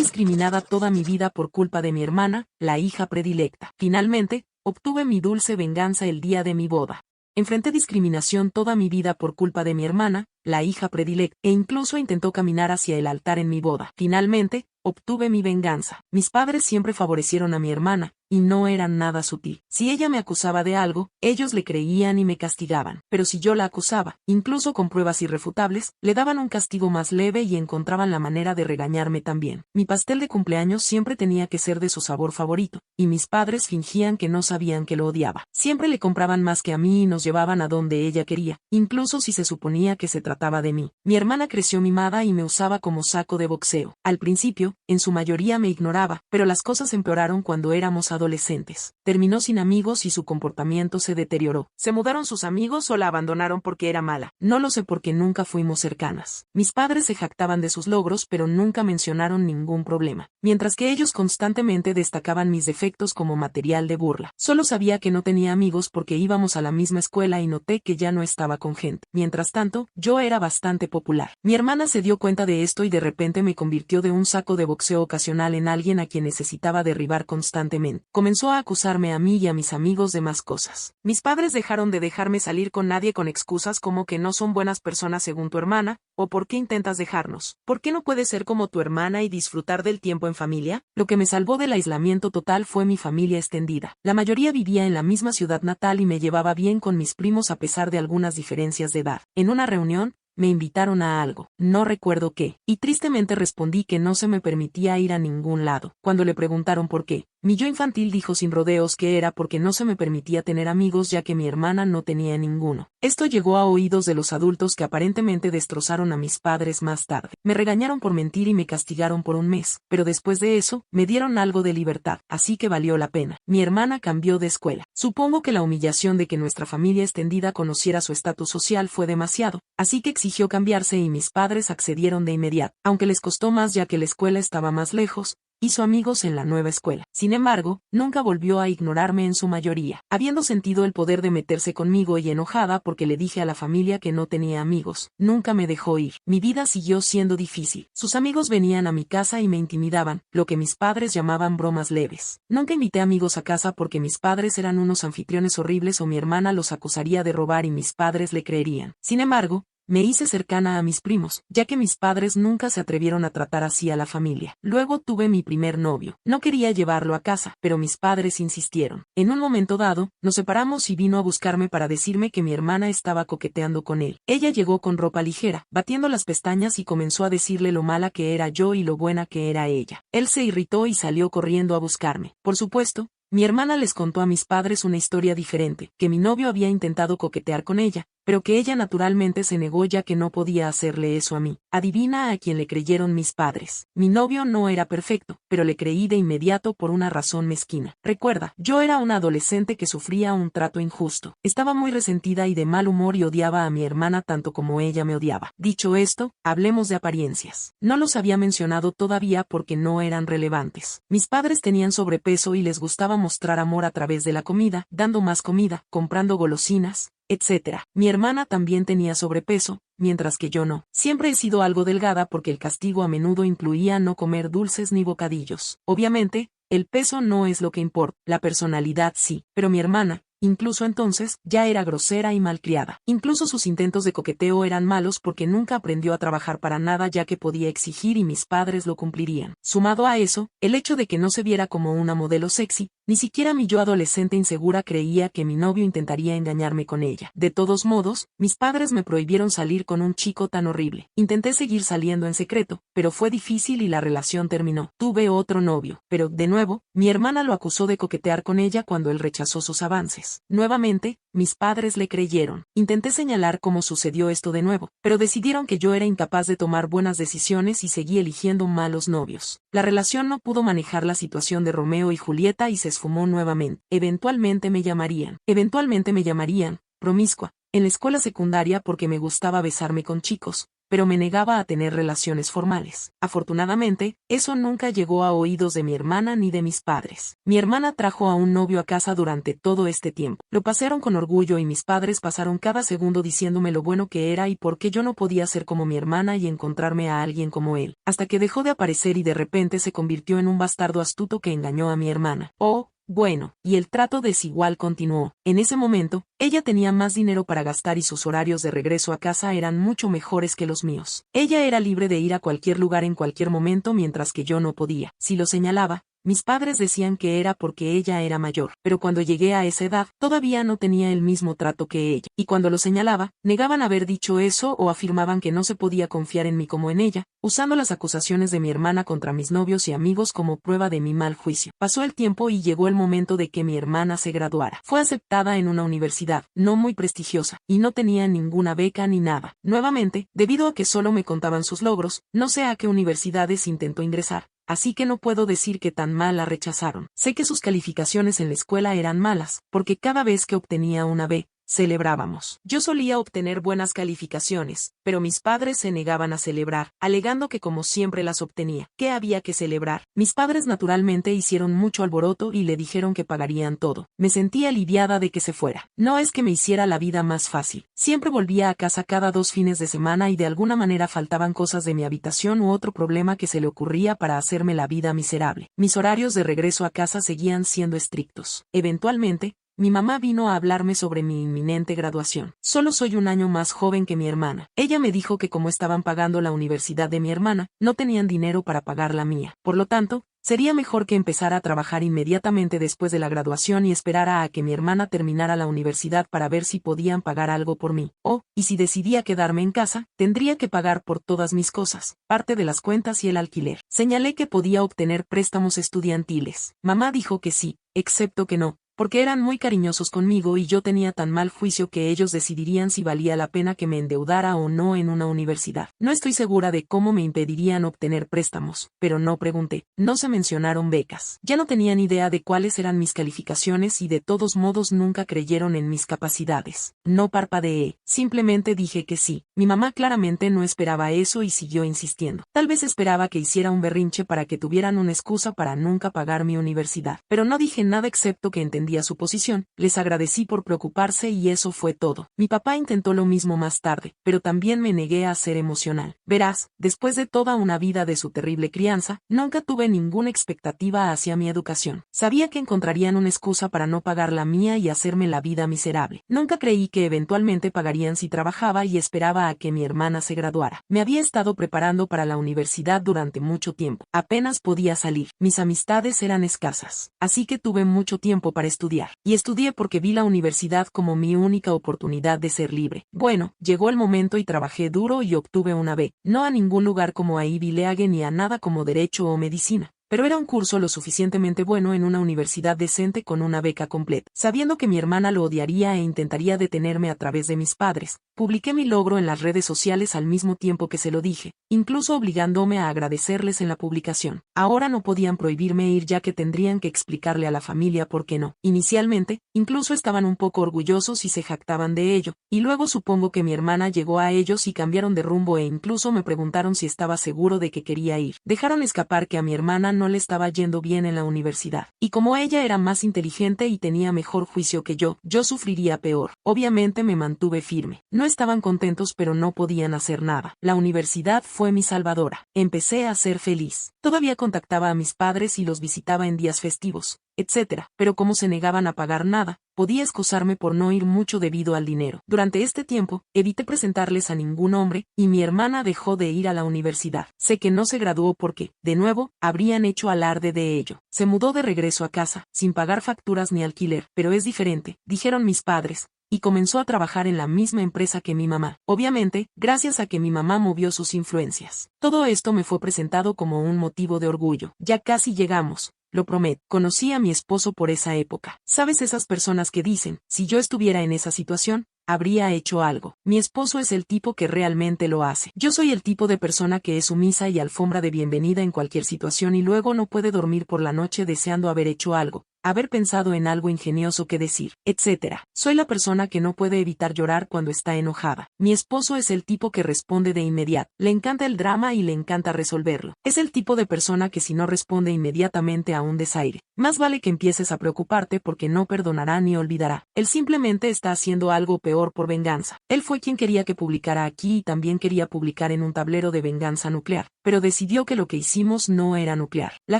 discriminada toda mi vida por culpa de mi hermana, la hija predilecta. Finalmente, obtuve mi dulce venganza el día de mi boda. Enfrenté discriminación toda mi vida por culpa de mi hermana, la hija predilecta, e incluso intentó caminar hacia el altar en mi boda. Finalmente, obtuve mi venganza. Mis padres siempre favorecieron a mi hermana, y no eran nada sutil. Si ella me acusaba de algo, ellos le creían y me castigaban. Pero si yo la acusaba, incluso con pruebas irrefutables, le daban un castigo más leve y encontraban la manera de regañarme también. Mi pastel de cumpleaños siempre tenía que ser de su sabor favorito, y mis padres fingían que no sabían que lo odiaba. Siempre le compraban más que a mí y nos llevaban a donde ella quería, incluso si se suponía que se trataba de mí. Mi hermana creció mimada y me usaba como saco de boxeo. Al principio, en su mayoría me ignoraba, pero las cosas empeoraron cuando éramos adolescentes. Terminó sin amigos y su comportamiento se deterioró. ¿Se mudaron sus amigos o la abandonaron porque era mala? No lo sé porque nunca fuimos cercanas. Mis padres se jactaban de sus logros pero nunca mencionaron ningún problema, mientras que ellos constantemente destacaban mis defectos como material de burla. Solo sabía que no tenía amigos porque íbamos a la misma escuela y noté que ya no estaba con gente. Mientras tanto, yo era bastante popular. Mi hermana se dio cuenta de esto y de repente me convirtió de un saco de boxeo ocasional en alguien a quien necesitaba derribar constantemente. Comenzó a acusarme a mí y a mis amigos de más cosas. Mis padres dejaron de dejarme salir con nadie con excusas como que no son buenas personas según tu hermana, o ¿por qué intentas dejarnos? ¿Por qué no puedes ser como tu hermana y disfrutar del tiempo en familia? Lo que me salvó del aislamiento total fue mi familia extendida. La mayoría vivía en la misma ciudad natal y me llevaba bien con mis primos a pesar de algunas diferencias de edad. En una reunión, me invitaron a algo, no recuerdo qué, y tristemente respondí que no se me permitía ir a ningún lado. Cuando le preguntaron por qué, mi yo infantil dijo sin rodeos que era porque no se me permitía tener amigos ya que mi hermana no tenía ninguno. Esto llegó a oídos de los adultos que aparentemente destrozaron a mis padres más tarde. Me regañaron por mentir y me castigaron por un mes, pero después de eso, me dieron algo de libertad, así que valió la pena. Mi hermana cambió de escuela. Supongo que la humillación de que nuestra familia extendida conociera su estatus social fue demasiado, así que exigió cambiarse y mis padres accedieron de inmediato, aunque les costó más ya que la escuela estaba más lejos. Hizo amigos en la nueva escuela. Sin embargo, nunca volvió a ignorarme en su mayoría. Habiendo sentido el poder de meterse conmigo y enojada porque le dije a la familia que no tenía amigos, nunca me dejó ir. Mi vida siguió siendo difícil. Sus amigos venían a mi casa y me intimidaban, lo que mis padres llamaban bromas leves. Nunca invité amigos a casa porque mis padres eran unos anfitriones horribles o mi hermana los acusaría de robar y mis padres le creerían. Sin embargo, me hice cercana a mis primos, ya que mis padres nunca se atrevieron a tratar así a la familia. Luego tuve mi primer novio. No quería llevarlo a casa, pero mis padres insistieron. En un momento dado, nos separamos y vino a buscarme para decirme que mi hermana estaba coqueteando con él. Ella llegó con ropa ligera, batiendo las pestañas y comenzó a decirle lo mala que era yo y lo buena que era ella. Él se irritó y salió corriendo a buscarme. Por supuesto, mi hermana les contó a mis padres una historia diferente, que mi novio había intentado coquetear con ella, pero que ella naturalmente se negó ya que no podía hacerle eso a mí. Adivina a quién le creyeron mis padres. Mi novio no era perfecto, pero le creí de inmediato por una razón mezquina. Recuerda, yo era una adolescente que sufría un trato injusto. Estaba muy resentida y de mal humor y odiaba a mi hermana tanto como ella me odiaba. Dicho esto, hablemos de apariencias. No los había mencionado todavía porque no eran relevantes. Mis padres tenían sobrepeso y les gustaba mostrar amor a través de la comida, dando más comida, comprando golosinas, etc. Mi hermana también tenía sobrepeso, mientras que yo no. Siempre he sido algo delgada porque el castigo a menudo incluía no comer dulces ni bocadillos. Obviamente, el peso no es lo que importa, la personalidad sí, pero mi hermana, incluso entonces, ya era grosera y malcriada. Incluso sus intentos de coqueteo eran malos porque nunca aprendió a trabajar para nada ya que podía exigir y mis padres lo cumplirían. Sumado a eso, el hecho de que no se viera como una modelo sexy, ni siquiera mi yo adolescente insegura creía que mi novio intentaría engañarme con ella. De todos modos, mis padres me prohibieron salir con un chico tan horrible. Intenté seguir saliendo en secreto, pero fue difícil y la relación terminó. Tuve otro novio, pero, de nuevo, mi hermana lo acusó de coquetear con ella cuando él rechazó sus avances. Nuevamente, mis padres le creyeron. Intenté señalar cómo sucedió esto de nuevo, pero decidieron que yo era incapaz de tomar buenas decisiones y seguí eligiendo malos novios. La relación no pudo manejar la situación de Romeo y Julieta y se esfumó nuevamente. Eventualmente me llamarían, promiscua, en la escuela secundaria porque me gustaba besarme con chicos, pero me negaba a tener relaciones formales. Afortunadamente, eso nunca llegó a oídos de mi hermana ni de mis padres. Mi hermana trajo a un novio a casa durante todo este tiempo. Lo pasearon con orgullo y mis padres pasaron cada segundo diciéndome lo bueno que era y por qué yo no podía ser como mi hermana y encontrarme a alguien como él. Hasta que dejó de aparecer y de repente se convirtió en un bastardo astuto que engañó a mi hermana. Oh, bueno, y el trato desigual continuó. En ese momento, ella tenía más dinero para gastar y sus horarios de regreso a casa eran mucho mejores que los míos. Ella era libre de ir a cualquier lugar en cualquier momento mientras que yo no podía. Si lo señalaba, mis padres decían que era porque ella era mayor, pero cuando llegué a esa edad, todavía no tenía el mismo trato que ella, y cuando lo señalaba, negaban haber dicho eso o afirmaban que no se podía confiar en mí como en ella, usando las acusaciones de mi hermana contra mis novios y amigos como prueba de mi mal juicio. Pasó el tiempo y llegó el momento de que mi hermana se graduara. Fue aceptada en una universidad, no muy prestigiosa, y no tenía ninguna beca ni nada. Nuevamente, debido a que solo me contaban sus logros, no sé a qué universidades intentó ingresar. Así que no puedo decir que tan mal la rechazaron. Sé que sus calificaciones en la escuela eran malas, porque cada vez que obtenía una B, celebrábamos. Yo solía obtener buenas calificaciones, pero mis padres se negaban a celebrar, alegando que como siempre las obtenía, ¿qué había que celebrar? Mis padres naturalmente hicieron mucho alboroto y le dijeron que pagarían todo. Me sentí aliviada de que se fuera. No es que me hiciera la vida más fácil. Siempre volvía a casa cada 2 fines de semana y de alguna manera faltaban cosas de mi habitación u otro problema que se le ocurría para hacerme la vida miserable. Mis horarios de regreso a casa seguían siendo estrictos. Eventualmente, mi mamá vino a hablarme sobre mi inminente graduación. Solo soy un año más joven que mi hermana. Ella me dijo que como estaban pagando la universidad de mi hermana, no tenían dinero para pagar la mía. Por lo tanto, sería mejor que empezara a trabajar inmediatamente después de la graduación y esperara a que mi hermana terminara la universidad para ver si podían pagar algo por mí. Y si decidía quedarme en casa, tendría que pagar por todas mis cosas, parte de las cuentas y el alquiler. Señalé que podía obtener préstamos estudiantiles. Mamá dijo que sí, excepto que no, porque eran muy cariñosos conmigo y yo tenía tan mal juicio que ellos decidirían si valía la pena que me endeudara o no en una universidad. No estoy segura de cómo me impedirían obtener préstamos, pero no pregunté. No se mencionaron becas. Ya no tenían idea de cuáles eran mis calificaciones y de todos modos nunca creyeron en mis capacidades. No parpadeé, simplemente dije que sí. Mi mamá claramente no esperaba eso y siguió insistiendo. Tal vez esperaba que hiciera un berrinche para que tuvieran una excusa para nunca pagar mi universidad. Pero no dije nada excepto que entendía su posición, les agradecí por preocuparse y eso fue todo. Mi papá intentó lo mismo más tarde, pero también me negué a ser emocional. Verás, después de toda una vida de su terrible crianza, nunca tuve ninguna expectativa hacia mi educación. Sabía que encontrarían una excusa para no pagar la mía y hacerme la vida miserable. Nunca creí que eventualmente pagarían si trabajaba y esperaba a que mi hermana se graduara. Me había estado preparando para la universidad durante mucho tiempo. Apenas podía salir. Mis amistades eran escasas. Así que tuve mucho tiempo para estudiar. Y estudié porque vi la universidad como mi única oportunidad de ser libre. Bueno, llegó el momento y trabajé duro y obtuve una B. No a ningún lugar como a Ivy League ni a nada como Derecho o Medicina. Pero era un curso lo suficientemente bueno en una universidad decente con una beca completa. Sabiendo que mi hermana lo odiaría e intentaría detenerme a través de mis padres, publiqué mi logro en las redes sociales al mismo tiempo que se lo dije, incluso obligándome a agradecerles en la publicación. Ahora no podían prohibirme ir ya que tendrían que explicarle a la familia por qué no. Inicialmente, incluso estaban un poco orgullosos y se jactaban de ello, y luego supongo que mi hermana llegó a ellos y cambiaron de rumbo e incluso me preguntaron si estaba seguro de que quería ir. Dejaron escapar que a mi hermana no le estaba yendo bien en la universidad, y como ella era más inteligente y tenía mejor juicio que yo sufriría peor. Obviamente me mantuve firme. No estaban contentos pero no podían hacer nada. La universidad fue mi salvadora. Empecé a ser feliz. Todavía contactaba a mis padres y los visitaba en días festivos, etc. Pero como se negaban a pagar nada, podía excusarme por no ir mucho debido al dinero. Durante este tiempo, evité presentarles a ningún hombre, y mi hermana dejó de ir a la universidad. Sé que no se graduó porque, de nuevo, habrían hecho alarde de ello. Se mudó de regreso a casa, sin pagar facturas ni alquiler, pero es diferente, dijeron mis padres, y comenzó a trabajar en la misma empresa que mi mamá. Obviamente, gracias a que mi mamá movió sus influencias. Todo esto me fue presentado como un motivo de orgullo. Ya casi llegamos. Lo prometo. Conocí a mi esposo por esa época. ¿Sabes esas personas que dicen, si yo estuviera en esa situación, habría hecho algo? Mi esposo es el tipo que realmente lo hace. Yo soy el tipo de persona que es sumisa y alfombra de bienvenida en cualquier situación y luego no puede dormir por la noche deseando haber hecho algo, haber pensado en algo ingenioso que decir, etc. Soy la persona que no puede evitar llorar cuando está enojada. Mi esposo es el tipo que responde de inmediato. Le encanta el drama y le encanta resolverlo. Es el tipo de persona que si no responde inmediatamente a un desaire, más vale que empieces a preocuparte porque no perdonará ni olvidará. Él simplemente está haciendo algo peor por venganza. Él fue quien quería que publicara aquí y también quería publicar en un tablero de venganza nuclear, pero decidió que lo que hicimos no era nuclear. La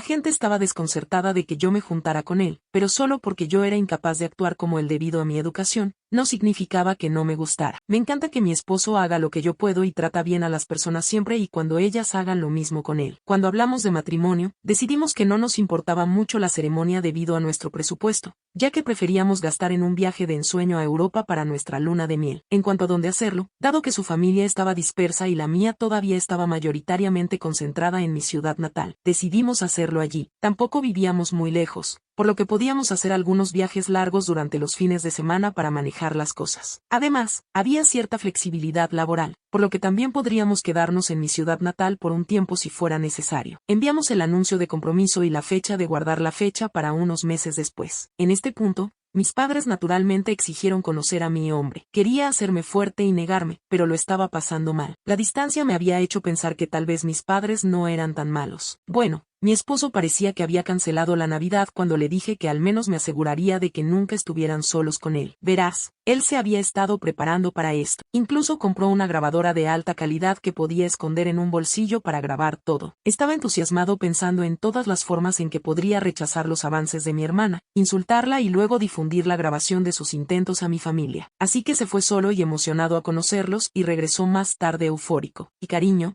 gente estaba desconcertada de que yo me juntara con él, pero solo porque yo era incapaz de actuar como él debido a mi educación, no significaba que no me gustara. Me encanta que mi esposo haga lo que yo puedo y trata bien a las personas siempre y cuando ellas hagan lo mismo con él. Cuando hablamos de matrimonio, decidimos que no nos importaba mucho la ceremonia debido a nuestro presupuesto, ya que preferíamos gastar en un viaje de ensueño a Europa para nuestra luna de miel. En cuanto a dónde hacerlo, dado que su familia estaba dispersa y la mía todavía estaba mayoritariamente concentrada en mi ciudad natal, decidimos hacerlo allí. Tampoco vivíamos muy lejos, por lo que podíamos hacer algunos viajes largos durante los fines de semana para manejar las cosas. Además, había cierta flexibilidad laboral, por lo que también podríamos quedarnos en mi ciudad natal por un tiempo si fuera necesario. Enviamos el anuncio de compromiso y la fecha de guardar la fecha para unos meses después. En este punto, mis padres naturalmente exigieron conocer a mi hombre. Quería hacerme fuerte y negarme, pero lo estaba pasando mal. La distancia me había hecho pensar que tal vez mis padres no eran tan malos. Bueno, mi esposo parecía que había cancelado la Navidad cuando le dije que al menos me aseguraría de que nunca estuvieran solos con él. Verás, él se había estado preparando para esto. Incluso compró una grabadora de alta calidad que podía esconder en un bolsillo para grabar todo. Estaba entusiasmado pensando en todas las formas en que podría rechazar los avances de mi hermana, insultarla y luego difundir la grabación de sus intentos a mi familia. Así que se fue solo y emocionado a conocerlos y regresó más tarde eufórico. Y cariño,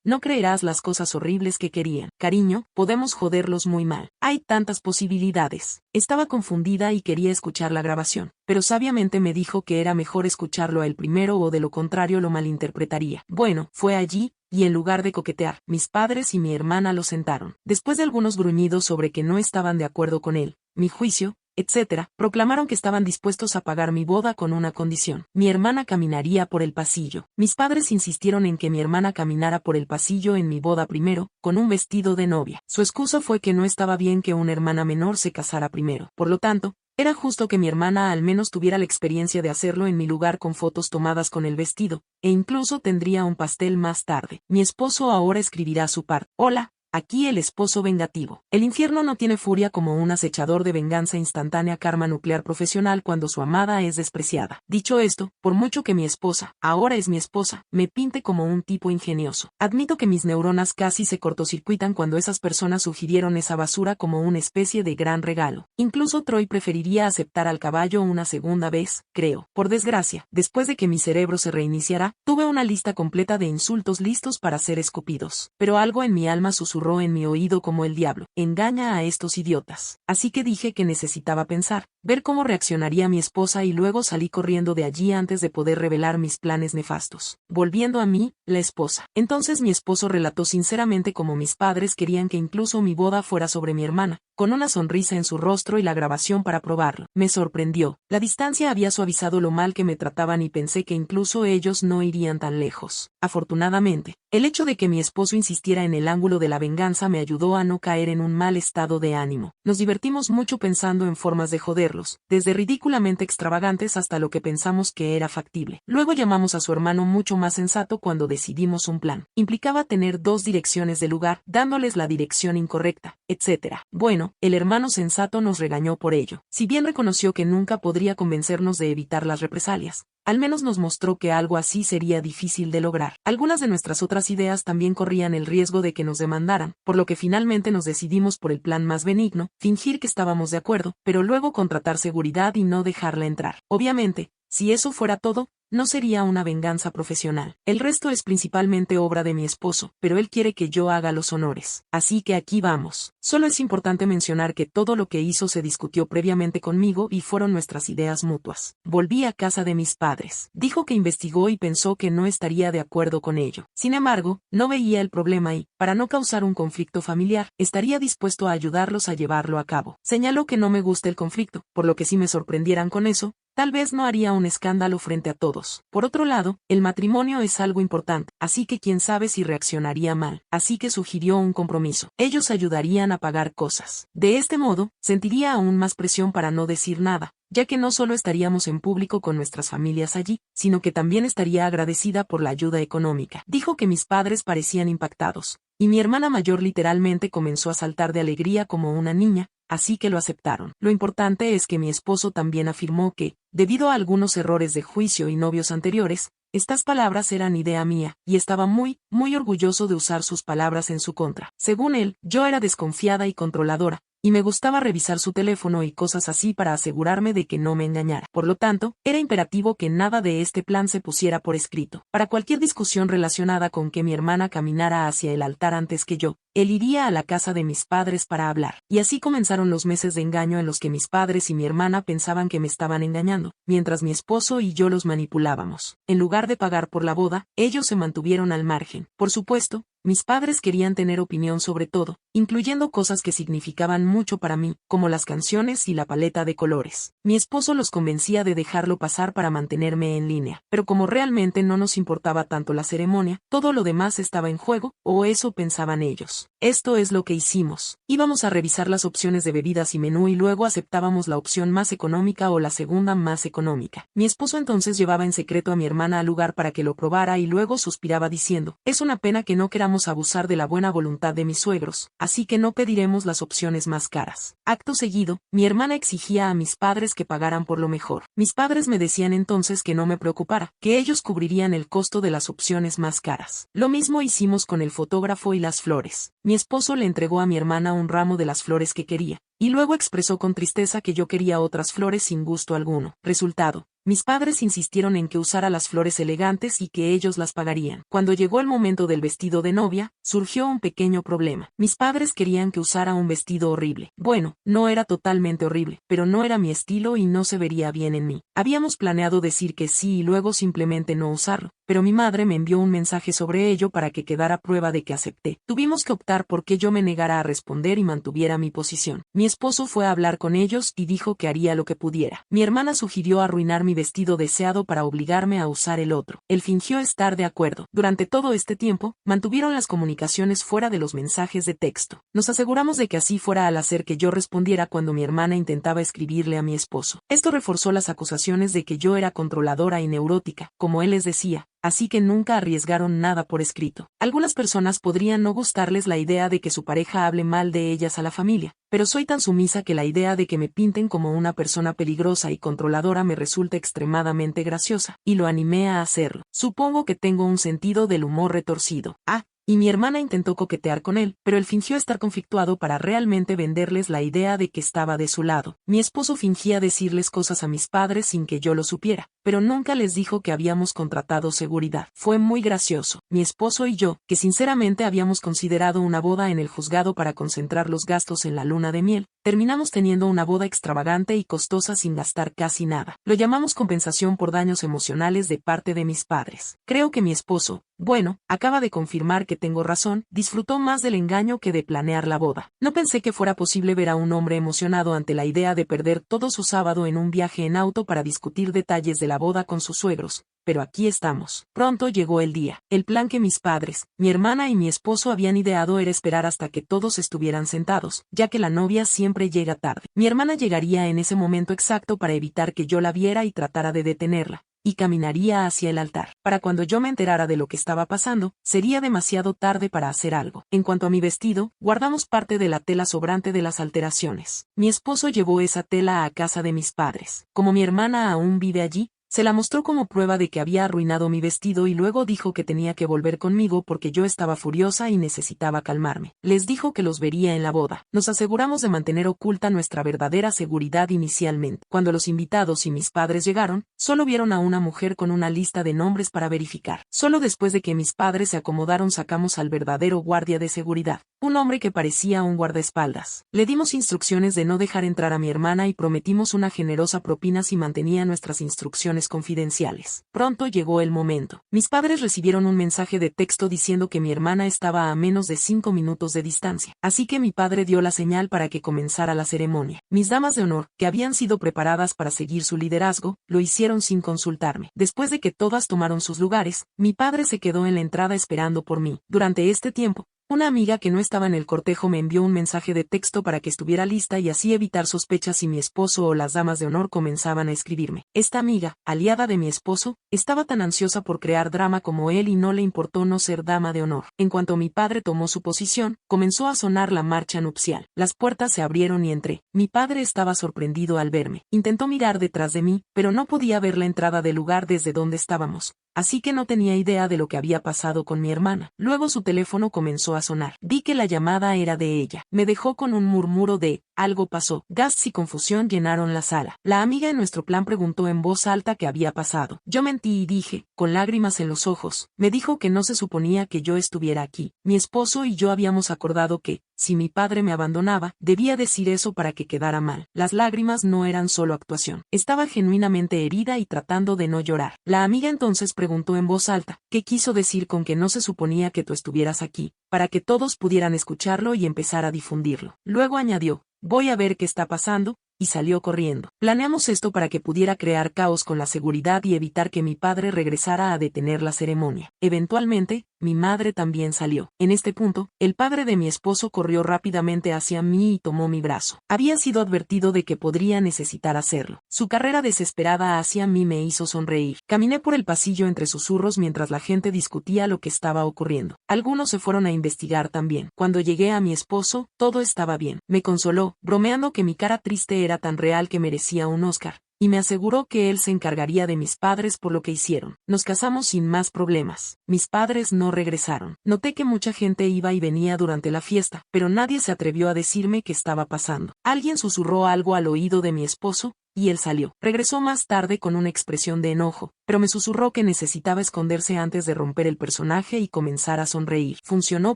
no creerás las cosas horribles que querían. Cariño, podemos joderlos muy mal. Hay tantas posibilidades. Estaba confundida y quería escuchar la grabación, pero sabiamente me dijo que era mejor escucharlo a él primero o de lo contrario lo malinterpretaría. Bueno, fue allí, y en lugar de coquetear, mis padres y mi hermana lo sentaron. Después de algunos gruñidos sobre que no estaban de acuerdo con él, mi juicio, etc., proclamaron que estaban dispuestos a pagar mi boda con una condición. Mi hermana caminaría por el pasillo. Mis padres insistieron en que mi hermana caminara por el pasillo en mi boda primero, con un vestido de novia. Su excusa fue que no estaba bien que una hermana menor se casara primero. Por lo tanto, era justo que mi hermana al menos tuviera la experiencia de hacerlo en mi lugar con fotos tomadas con el vestido, e incluso tendría un pastel más tarde. Mi esposo ahora escribirá su parte. Hola. Aquí el esposo vengativo. El infierno no tiene furia como un acechador de venganza instantánea karma nuclear profesional cuando su amada es despreciada. Dicho esto, por mucho que mi esposa, ahora es mi esposa, me pinte como un tipo ingenioso, admito que mis neuronas casi se cortocircuitan cuando esas personas sugirieron esa basura como una especie de gran regalo. Incluso Troy preferiría aceptar al caballo una segunda vez, creo. Por desgracia, después de que mi cerebro se reiniciara, tuve una lista completa de insultos listos para ser escupidos. Pero algo en mi alma susurró en mi oído como el diablo: engaña a estos idiotas. Así que dije que necesitaba pensar, ver cómo reaccionaría mi esposa y luego salí corriendo de allí antes de poder revelar mis planes nefastos. Volviendo a mí, la esposa. Entonces mi esposo relató sinceramente cómo mis padres querían que incluso mi boda fuera sobre mi hermana, con una sonrisa en su rostro y la grabación para probarlo. Me sorprendió. La distancia había suavizado lo mal que me trataban y pensé que incluso ellos no irían tan lejos. Afortunadamente, el hecho de que mi esposo insistiera en el ángulo de la venganza me ayudó a no caer en un mal estado de ánimo. Nos divertimos mucho pensando en formas de joderlos, desde ridículamente extravagantes hasta lo que pensamos que era factible. Luego llamamos a su hermano mucho más sensato cuando decidimos un plan. Implicaba tener 2 direcciones de lugar, dándoles la dirección incorrecta, etc. Bueno, el hermano sensato nos regañó por ello. Si bien reconoció que nunca podría convencernos de evitar las represalias, al menos nos mostró que algo así sería difícil de lograr. Algunas de nuestras otras ideas también corrían el riesgo de que nos demandaran, por lo que finalmente nos decidimos por el plan más benigno: fingir que estábamos de acuerdo, pero luego contratar seguridad y no dejarla entrar. Obviamente, si eso fuera todo, no sería una venganza profesional. El resto es principalmente obra de mi esposo, pero él quiere que yo haga los honores. Así que aquí vamos. Solo es importante mencionar que todo lo que hizo se discutió previamente conmigo y fueron nuestras ideas mutuas. Volví a casa de mis padres. Dijo que investigó y pensó que no estaría de acuerdo con ello. Sin embargo, no veía el problema y, para no causar un conflicto familiar, estaría dispuesto a ayudarlos a llevarlo a cabo. Señaló que no me gusta el conflicto, por lo que si me sorprendieran con eso, Tal vez no haría un escándalo frente a todos. Por otro lado, el matrimonio es algo importante, así que quién sabe si reaccionaría mal. Así que sugirió un compromiso. Ellos ayudarían a pagar cosas. De este modo, sentiría aún más presión para no decir nada, ya que no solo estaríamos en público con nuestras familias allí, sino que también estaría agradecida por la ayuda económica. Dijo que mis padres parecían impactados, y mi hermana mayor literalmente comenzó a saltar de alegría como una niña, así que lo aceptaron. Lo importante es que mi esposo también afirmó que, debido a algunos errores de juicio y novios anteriores, estas palabras eran idea mía, y estaba muy orgulloso de usar sus palabras en su contra. Según él, yo era desconfiada y controladora, y me gustaba revisar su teléfono y cosas así para asegurarme de que no me engañara. Por lo tanto, era imperativo que nada de este plan se pusiera por escrito. Para cualquier discusión relacionada con que mi hermana caminara hacia el altar antes que yo, él iría a la casa de mis padres para hablar. Y así comenzaron los meses de engaño en los que mis padres y mi hermana pensaban que me estaban engañando, mientras mi esposo y yo los manipulábamos. En lugar de pagar por la boda, ellos se mantuvieron al margen. Por supuesto, mis padres querían tener opinión sobre todo, incluyendo cosas que significaban mucho para mí, como las canciones y la paleta de colores. Mi esposo los convencía de dejarlo pasar para mantenerme en línea, pero como realmente no nos importaba tanto la ceremonia, todo lo demás estaba en juego, o eso pensaban ellos. Esto es lo que hicimos. Íbamos a revisar las opciones de bebidas y menú y luego aceptábamos la opción más económica o la segunda más económica. Mi esposo entonces llevaba en secreto a mi hermana al lugar para que lo probara y luego suspiraba diciendo, es una pena que no queramos abusar de la buena voluntad de mis suegros, así que no pediremos las opciones más caras. Acto seguido, mi hermana exigía a mis padres que pagaran por lo mejor. Mis padres me decían entonces que no me preocupara, que ellos cubrirían el costo de las opciones más caras. Lo mismo hicimos con el fotógrafo y las flores. Mi esposo le entregó a mi hermana un ramo de las flores que quería, y luego expresó con tristeza que yo quería otras flores sin gusto alguno. Resultado: mis padres insistieron en que usara las flores elegantes y que ellos las pagarían. Cuando llegó el momento del vestido de novia, surgió un pequeño problema. Mis padres querían que usara un vestido horrible. Bueno, no era totalmente horrible, pero no era mi estilo y no se vería bien en mí. Habíamos planeado decir que sí y luego simplemente no usarlo, pero mi madre me envió un mensaje sobre ello para que quedara prueba de que acepté. Tuvimos que optar por que yo me negara a responder y mantuviera mi posición. Mi esposo fue a hablar con ellos y dijo que haría lo que pudiera. Mi hermana sugirió arruinar mi vestido deseado para obligarme a usar el otro. Él fingió estar de acuerdo. Durante todo este tiempo, mantuvieron las comunicaciones fuera de los mensajes de texto. Nos aseguramos de que así fuera al hacer que yo respondiera cuando mi hermana intentaba escribirle a mi esposo. Esto reforzó las acusaciones de que yo era controladora y neurótica, como él les decía. Así que nunca arriesgaron nada por escrito. Algunas personas podrían no gustarles la idea de que su pareja hable mal de ellas a la familia, pero soy tan sumisa que la idea de que me pinten como una persona peligrosa y controladora me resulta extremadamente graciosa, y lo animé a hacerlo. Supongo que tengo un sentido del humor retorcido. Y mi hermana intentó coquetear con él, pero él fingió estar conflictuado para realmente venderles la idea de que estaba de su lado. Mi esposo fingía decirles cosas a mis padres sin que yo lo supiera, pero nunca les dijo que habíamos contratado seguridad. Fue muy gracioso. Mi esposo y yo, que sinceramente habíamos considerado una boda en el juzgado para concentrar los gastos en la luna de miel, terminamos teniendo una boda extravagante y costosa sin gastar casi nada. Lo llamamos compensación por daños emocionales de parte de mis padres. Creo que mi esposo, bueno, acaba de confirmar que tengo razón, disfrutó más del engaño que de planear la boda. No pensé que fuera posible ver a un hombre emocionado ante la idea de perder todo su sábado en un viaje en auto para discutir detalles de la boda con sus suegros. Pero aquí estamos. Pronto llegó el día. El plan que mis padres, mi hermana y mi esposo habían ideado era esperar hasta que todos estuvieran sentados, ya que la novia siempre llega tarde. Mi hermana llegaría en ese momento exacto para evitar que yo la viera y tratara de detenerla, y caminaría hacia el altar. Para cuando yo me enterara de lo que estaba pasando, sería demasiado tarde para hacer algo. En cuanto a mi vestido, guardamos parte de la tela sobrante de las alteraciones. Mi esposo llevó esa tela a casa de mis padres. Como mi hermana aún vive allí, se la mostró como prueba de que había arruinado mi vestido y luego dijo que tenía que volver conmigo porque yo estaba furiosa y necesitaba calmarme. Les dijo que los vería en la boda. Nos aseguramos de mantener oculta nuestra verdadera seguridad inicialmente. Cuando los invitados y mis padres llegaron, solo vieron a una mujer con una lista de nombres para verificar. Solo después de que mis padres se acomodaron sacamos al verdadero guardia de seguridad, un hombre que parecía un guardaespaldas. Le dimos instrucciones de no dejar entrar a mi hermana y prometimos una generosa propina si mantenía nuestras instrucciones conversaciones confidenciales. Pronto llegó el momento. Mis padres recibieron un mensaje de texto diciendo que mi hermana estaba a menos de 5 minutos de distancia. Así que mi padre dio la señal para que comenzara la ceremonia. Mis damas de honor, que habían sido preparadas para seguir su liderazgo, lo hicieron sin consultarme. Después de que todas tomaron sus lugares, mi padre se quedó en la entrada esperando por mí. Durante este tiempo, una amiga que no estaba en el cortejo me envió un mensaje de texto para que estuviera lista y así evitar sospechas si mi esposo o las damas de honor comenzaban a escribirme. Esta amiga, aliada de mi esposo, estaba tan ansiosa por crear drama como él y no le importó no ser dama de honor. En cuanto mi padre tomó su posición, comenzó a sonar la marcha nupcial. Las puertas se abrieron y entré. Mi padre estaba sorprendido al verme. Intentó mirar detrás de mí, pero no podía ver la entrada del lugar desde donde estábamos. Así que no tenía idea de lo que había pasado con mi hermana. Luego su teléfono comenzó a sonar. Vi que la llamada era de ella. Me dejó con un murmuro de, algo pasó. Gastos y confusión llenaron la sala. La amiga en nuestro plan preguntó en voz alta qué había pasado. Yo mentí y dije, con lágrimas en los ojos, me dijo que no se suponía que yo estuviera aquí. Mi esposo y yo habíamos acordado que, si mi padre me abandonaba, debía decir eso para que quedara mal. Las lágrimas no eran solo actuación. Estaba genuinamente herida y tratando de no llorar. La amiga entonces preguntó en voz alta, ¿qué quiso decir con que no se suponía que tú estuvieras aquí? Para que todos pudieran escucharlo y empezar a difundirlo. Luego añadió, voy a ver qué está pasando, y salió corriendo. Planeamos esto para que pudiera crear caos con la seguridad y evitar que mi padre regresara a detener la ceremonia. Eventualmente, mi madre también salió. En este punto, el padre de mi esposo corrió rápidamente hacia mí y tomó mi brazo. Había sido advertido de que podría necesitar hacerlo. Su carrera desesperada hacia mí me hizo sonreír. Caminé por el pasillo entre susurros mientras la gente discutía lo que estaba ocurriendo. Algunos se fueron a investigar también. Cuando llegué a mi esposo, todo estaba bien. Me consoló, bromeando que mi cara triste era tan real que merecía un Oscar, y me aseguró que él se encargaría de mis padres por lo que hicieron. Nos casamos sin más problemas. Mis padres no regresaron. Noté que mucha gente iba y venía durante la fiesta, pero nadie se atrevió a decirme qué estaba pasando. Alguien susurró algo al oído de mi esposo, y él salió. Regresó más tarde con una expresión de enojo, pero me susurró que necesitaba esconderse antes de romper el personaje y comenzar a sonreír. Funcionó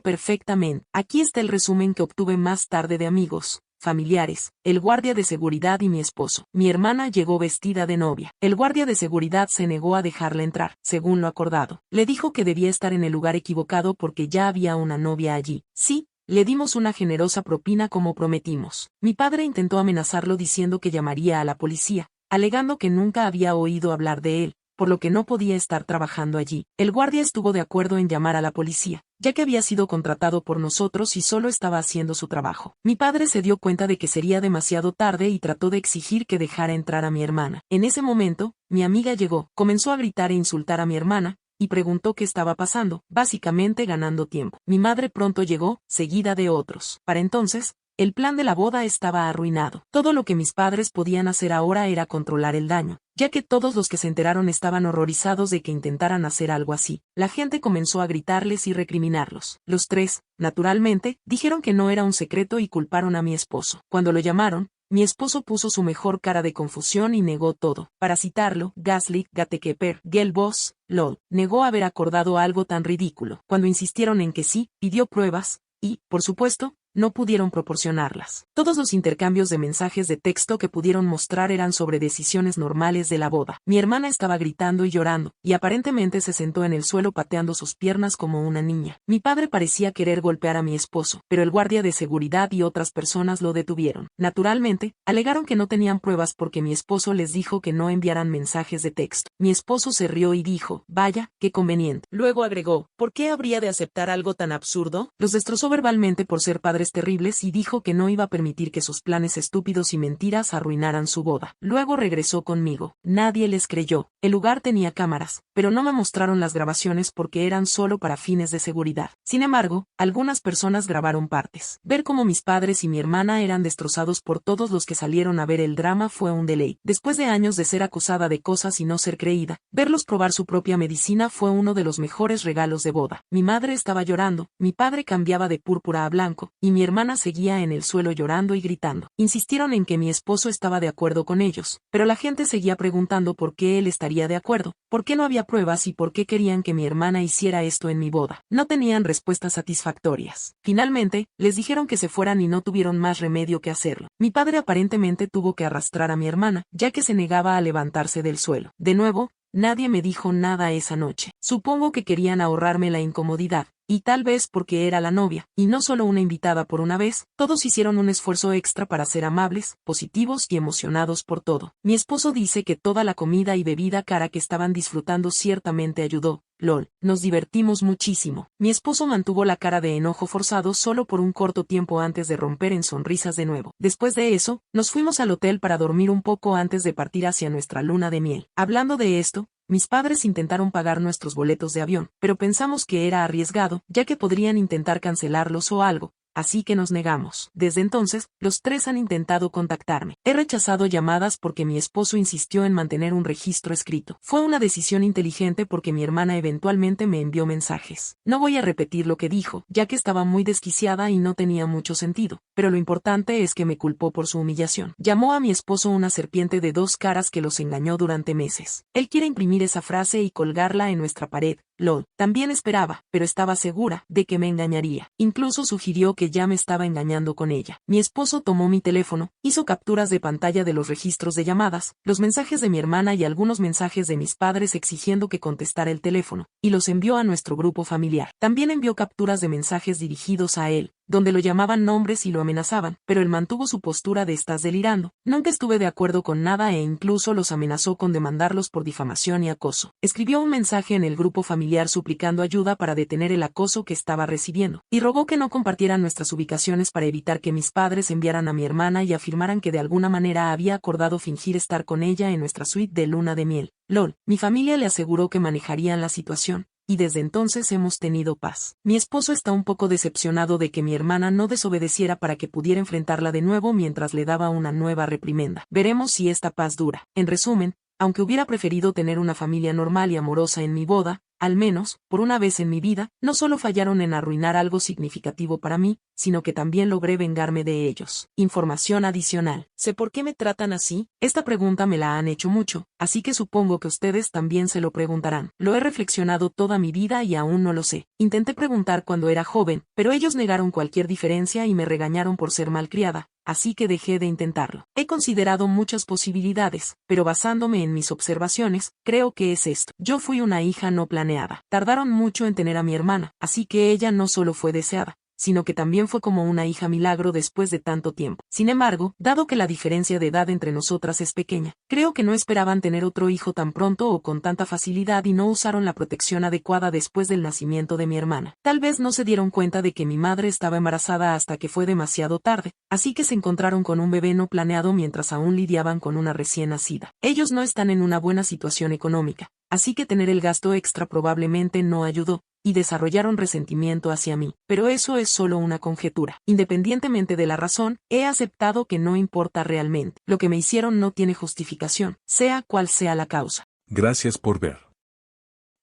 perfectamente. Aquí está el resumen que obtuve más tarde de amigos, familiares, el guardia de seguridad y mi esposo. Mi hermana llegó vestida de novia. El guardia de seguridad se negó a dejarla entrar, según lo acordado. Le dijo que debía estar en el lugar equivocado porque ya había una novia allí. Sí, le dimos una generosa propina como prometimos. Mi padre intentó amenazarlo diciendo que llamaría a la policía, alegando que nunca había oído hablar de él, por lo que no podía estar trabajando allí. El guardia estuvo de acuerdo en llamar a la policía, ya que había sido contratado por nosotros y solo estaba haciendo su trabajo. Mi padre se dio cuenta de que sería demasiado tarde y trató de exigir que dejara entrar a mi hermana. En ese momento, mi amiga llegó, comenzó a gritar e insultar a mi hermana, y preguntó qué estaba pasando, básicamente ganando tiempo. Mi madre pronto llegó, seguida de otros. Para entonces, el plan de la boda estaba arruinado. Todo lo que mis padres podían hacer ahora era controlar el daño, ya que todos los que se enteraron estaban horrorizados de que intentaran hacer algo así. La gente comenzó a gritarles y recriminarlos. Los tres, naturalmente, dijeron que no era un secreto y culparon a mi esposo. Cuando lo llamaron, mi esposo puso su mejor cara de confusión y negó todo. Para citarlo, Gaslight, Gatekeeper, Gelboss, LOL, negó haber acordado algo tan ridículo. Cuando insistieron en que sí, pidió pruebas, y, por supuesto, no pudieron proporcionarlas. Todos los intercambios de mensajes de texto que pudieron mostrar eran sobre decisiones normales de la boda. Mi hermana estaba gritando y llorando, y aparentemente se sentó en el suelo pateando sus piernas como una niña. Mi padre parecía querer golpear a mi esposo, pero el guardia de seguridad y otras personas lo detuvieron. Naturalmente, alegaron que no tenían pruebas porque mi esposo les dijo que no enviaran mensajes de texto. Mi esposo se rió y dijo, vaya, qué conveniente. Luego agregó, ¿por qué habría de aceptar algo tan absurdo? Los destrozó verbalmente por ser padres terribles y dijo que no iba a permitir que sus planes estúpidos y mentiras arruinaran su boda. Luego regresó conmigo. Nadie les creyó. El lugar tenía cámaras, pero no me mostraron las grabaciones porque eran solo para fines de seguridad. Sin embargo, algunas personas grabaron partes. Ver cómo mis padres y mi hermana eran destrozados por todos los que salieron a ver el drama fue un deleite. Después de años de ser acusada de cosas y no ser creída, verlos probar su propia medicina fue uno de los mejores regalos de boda. Mi madre estaba llorando, mi padre cambiaba de púrpura a blanco, y mi hermana seguía en el suelo llorando y gritando. Insistieron en que mi esposo estaba de acuerdo con ellos, pero la gente seguía preguntando por qué él estaría de acuerdo, por qué no había pruebas y por qué querían que mi hermana hiciera esto en mi boda. No tenían respuestas satisfactorias. Finalmente, les dijeron que se fueran y no tuvieron más remedio que hacerlo. Mi padre aparentemente tuvo que arrastrar a mi hermana, ya que se negaba a levantarse del suelo. De nuevo, nadie me dijo nada esa noche. Supongo que querían ahorrarme la incomodidad. Y tal vez porque era la novia, y no solo una invitada por una vez, todos hicieron un esfuerzo extra para ser amables, positivos y emocionados por todo. Mi esposo dice que toda la comida y bebida cara que estaban disfrutando ciertamente ayudó. LOL, nos divertimos muchísimo. Mi esposo mantuvo la cara de enojo forzado solo por un corto tiempo antes de romper en sonrisas de nuevo. Después de eso, nos fuimos al hotel para dormir un poco antes de partir hacia nuestra luna de miel. Hablando de esto, mis padres intentaron pagar nuestros boletos de avión, pero pensamos que era arriesgado, ya que podrían intentar cancelarlos o algo, así que nos negamos. Desde entonces, los tres han intentado contactarme. He rechazado llamadas porque mi esposo insistió en mantener un registro escrito. Fue una decisión inteligente porque mi hermana eventualmente me envió mensajes. No voy a repetir lo que dijo, ya que estaba muy desquiciada y no tenía mucho sentido, pero lo importante es que me culpó por su humillación. Llamó a mi esposo una serpiente de dos caras que los engañó durante meses. Él quiere imprimir esa frase y colgarla en nuestra pared. LOL. También esperaba, pero estaba segura, de que me engañaría. Incluso sugirió que ya me estaba engañando con ella. Mi esposo tomó mi teléfono, hizo capturas de pantalla de los registros de llamadas, los mensajes de mi hermana y algunos mensajes de mis padres exigiendo que contestara el teléfono, y los envió a nuestro grupo familiar. También envió capturas de mensajes dirigidos a él, donde lo llamaban nombres y lo amenazaban, pero él mantuvo su postura de "estás delirando". Nunca estuve de acuerdo con nada e incluso los amenazó con demandarlos por difamación y acoso. Escribió un mensaje en el grupo familiar suplicando ayuda para detener el acoso que estaba recibiendo, y rogó que no compartieran nuestras ubicaciones para evitar que mis padres enviaran a mi hermana y afirmaran que de alguna manera había acordado fingir estar con ella en nuestra suite de luna de miel. LOL. Mi familia le aseguró que manejarían la situación, y desde entonces hemos tenido paz. Mi esposo está un poco decepcionado de que mi hermana no desobedeciera para que pudiera enfrentarla de nuevo mientras le daba una nueva reprimenda. Veremos si esta paz dura. En resumen, aunque hubiera preferido tener una familia normal y amorosa en mi boda, al menos, por una vez en mi vida, no solo fallaron en arruinar algo significativo para mí, sino que también logré vengarme de ellos. Información adicional. ¿Sé por qué me tratan así? Esta pregunta me la han hecho mucho, así que supongo que ustedes también se lo preguntarán. Lo he reflexionado toda mi vida y aún no lo sé. Intenté preguntar cuando era joven, pero ellos negaron cualquier diferencia y me regañaron por ser malcriada, así que dejé de intentarlo. He considerado muchas posibilidades, pero basándome en mis observaciones, creo que es esto. Yo fui una hija no planeada. Tardaron mucho en tener a mi hermana, así que ella no solo fue deseada, sino que también fue como una hija milagro después de tanto tiempo. Sin embargo, dado que la diferencia de edad entre nosotras es pequeña, creo que no esperaban tener otro hijo tan pronto o con tanta facilidad y no usaron la protección adecuada después del nacimiento de mi hermana. Tal vez no se dieron cuenta de que mi madre estaba embarazada hasta que fue demasiado tarde, así que se encontraron con un bebé no planeado mientras aún lidiaban con una recién nacida. Ellos no están en una buena situación económica, así que tener el gasto extra probablemente no ayudó, y desarrollaron resentimiento hacia mí. Pero eso es solo una conjetura. Independientemente de la razón, he aceptado que no importa realmente. Lo que me hicieron no tiene justificación, sea cual sea la causa. Gracias por ver.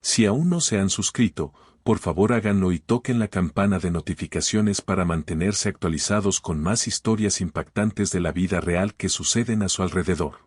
Si aún no se han suscrito, por favor háganlo y toquen la campana de notificaciones para mantenerse actualizados con más historias impactantes de la vida real que suceden a su alrededor.